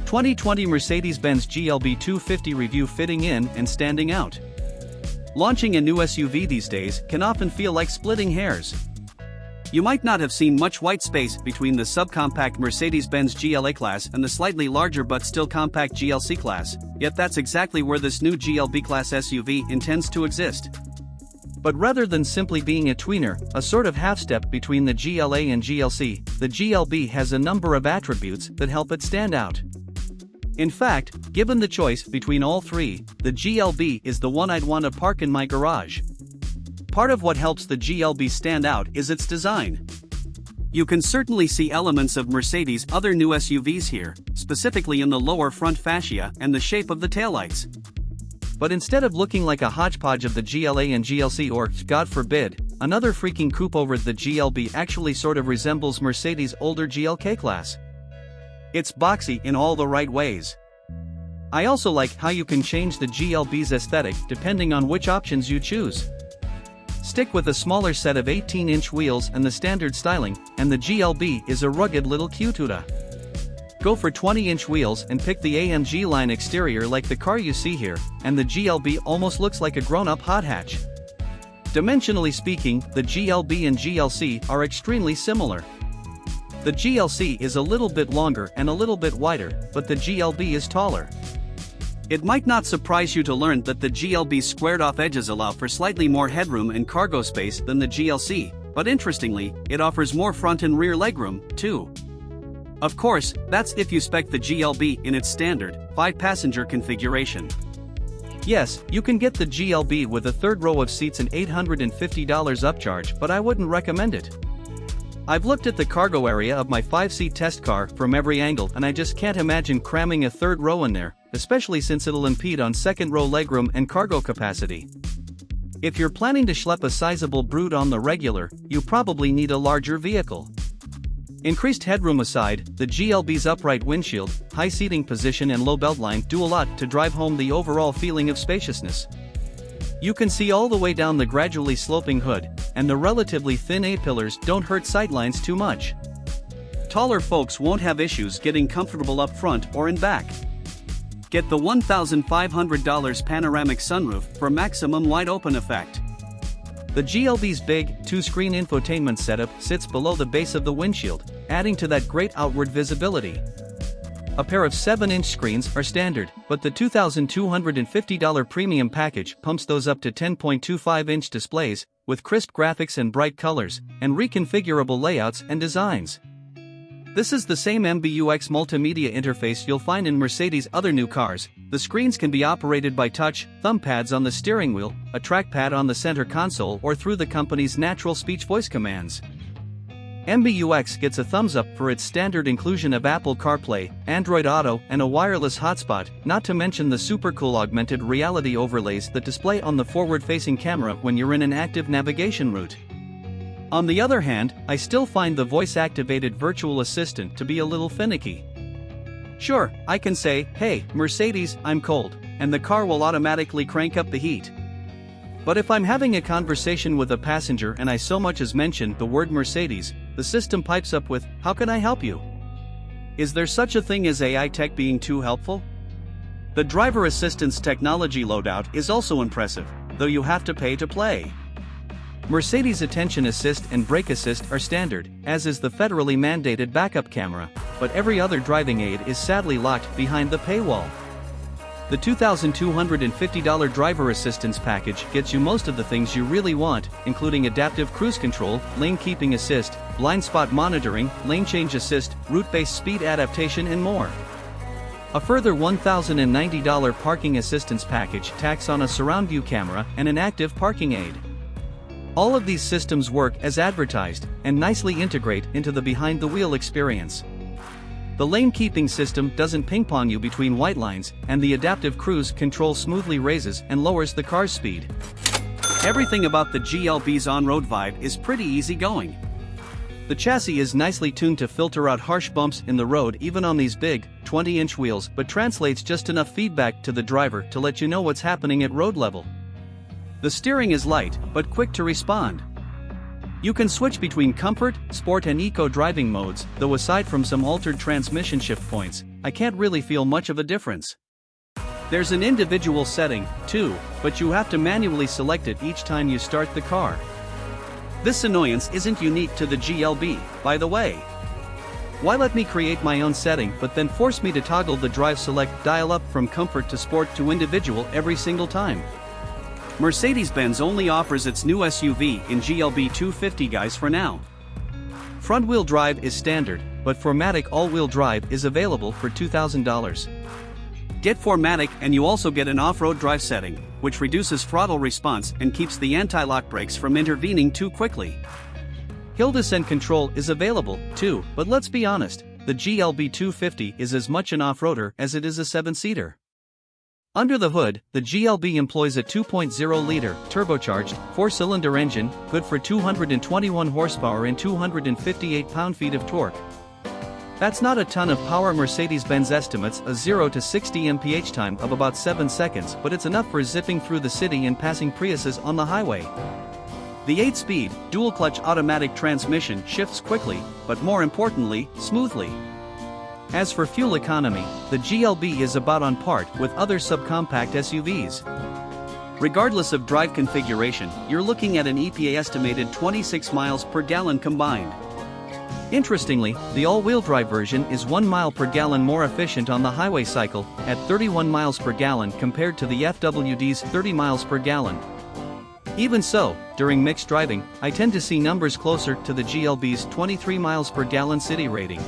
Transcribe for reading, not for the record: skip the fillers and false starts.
2020 Mercedes-Benz GLB250 review fitting in and standing out. Launching a new SUV these days can often feel like splitting hairs. You might not have seen much white space between the subcompact Mercedes-Benz GLA-Class and the slightly larger but still compact GLC-Class, yet that's exactly where this new GLB-Class SUV intends to exist. But rather than simply being a tweener, a sort of half-step between the GLA and GLC, the GLB has a number of attributes that help it stand out. In fact, given the choice between all three, the GLB is the one I'd want to park in my garage. Part of what helps the GLB stand out is its design. You can certainly see elements of Mercedes' other new SUVs here, specifically in the lower front fascia and the shape of the taillights. But instead of looking like a hodgepodge of the GLA and GLC or, God forbid, another freaking coupe over the GLB actually sort of resembles Mercedes' older GLK-Class. It's boxy in all the right ways. I also like how you can change the GLB's aesthetic depending on which options you choose. Stick with a smaller set of 18-inch wheels and the standard styling, and the GLB is a rugged little cututa. Go for 20-inch wheels and pick the AMG line exterior like the car you see here, and the GLB almost looks like a grown-up hot hatch. Dimensionally speaking, the GLB and GLC are extremely similar. The GLC is a little bit longer and a little bit wider, but the GLB is taller. It might not surprise you to learn that the GLB's squared-off edges allow for slightly more headroom and cargo space than the GLC, but interestingly, it offers more front and rear legroom, too. Of course, that's if you spec the GLB in its standard, 5-passenger configuration. Yes, you can get the GLB with a third row of seats and $850 upcharge, but I wouldn't recommend it. I've looked at the cargo area of my 5-seat test car from every angle and I just can't imagine cramming a third row in there, especially since it'll impede on second-row legroom and cargo capacity. If you're planning to schlep a sizable brood on the regular, you probably need a larger vehicle. Increased headroom aside, the GLB's upright windshield, high seating position and low beltline do a lot to drive home the overall feeling of spaciousness. You can see all the way down the gradually sloping hood, and the relatively thin A-pillars don't hurt sightlines too much. Taller folks won't have issues getting comfortable up front or in back. Get the $1,500 panoramic sunroof for maximum wide-open effect. The GLB's big, two-screen infotainment setup sits below the base of the windshield, adding to that great outward visibility. A pair of 7-inch screens are standard, but the $2,250 premium package pumps those up to 10.25-inch displays, with crisp graphics and bright colors, and reconfigurable layouts and designs. This is the same MBUX multimedia interface you'll find in Mercedes' other new cars. The screens can be operated by touch, thumb pads on the steering wheel, a trackpad on the center console or through the company's natural speech voice commands. MBUX gets a thumbs up for its standard inclusion of Apple CarPlay, Android Auto and a wireless hotspot, not to mention the super cool augmented reality overlays that display on the forward-facing camera when you're in an active navigation route. On the other hand, I still find the voice-activated virtual assistant to be a little finicky. Sure, I can say, "Hey, Mercedes, I'm cold," and the car will automatically crank up the heat. But if I'm having a conversation with a passenger and I so much as mention the word Mercedes, the system pipes up with, "How can I help you?" Is there such a thing as AI tech being too helpful? The driver assistance technology loadout is also impressive, though you have to pay to play. Mercedes Attention Assist and Brake Assist are standard, as is the federally mandated backup camera, but every other driving aid is sadly locked behind the paywall. The $2,250 driver assistance package gets you most of the things you really want, including adaptive cruise control, lane keeping assist, blind spot monitoring, lane change assist, route-based speed adaptation and more. A further $1,090 parking assistance package tacks on a surround view camera and an active parking aid. All of these systems work as advertised, and nicely integrate into the behind-the-wheel experience. The lane-keeping system doesn't ping-pong you between white lines, and the adaptive cruise control smoothly raises and lowers the car's speed. Everything about the GLB's on-road vibe is pretty easygoing. The chassis is nicely tuned to filter out harsh bumps in the road even on these big, 20-inch wheels, but translates just enough feedback to the driver to let you know what's happening at road level. The steering is light, but quick to respond. You can switch between comfort, sport and eco driving modes, though aside from some altered transmission shift points, I can't really feel much of a difference. There's an individual setting, too, but you have to manually select it each time you start the car. This annoyance isn't unique to the GLB, by the way. Why let me create my own setting but then force me to toggle the drive select dial up from comfort to sport to individual every single time? Mercedes-Benz only offers its new SUV in GLB250 guys for now. Front-wheel drive is standard, but 4MATIC all-wheel drive is available for $2,000. Get 4MATIC and you also get an off-road drive setting, which reduces throttle response and keeps the anti-lock brakes from intervening too quickly. Hill descent control is available, too, but let's be honest, the GLB250 is as much an off-roader as it is a 7-seater. Under the hood, the GLB employs a 2.0-liter, turbocharged, 4-cylinder engine, good for 221 horsepower and 258 pound-feet of torque. That's not a ton of power. Mercedes-Benz estimates a 0 to 60 mph time of about 7 seconds, but it's enough for zipping through the city and passing Priuses on the highway. The 8-speed, dual-clutch automatic transmission shifts quickly, but more importantly, smoothly. As for fuel economy, the GLB is about on par with other subcompact SUVs. Regardless of drive configuration, you're looking at an EPA estimated 26 miles per gallon combined. Interestingly, the all-wheel drive version is 1 mile per gallon more efficient on the highway cycle, at 31 miles per gallon compared to the FWD's 30 miles per gallon. Even so, during mixed driving, I tend to see numbers closer to the GLB's 23 miles per gallon city rating.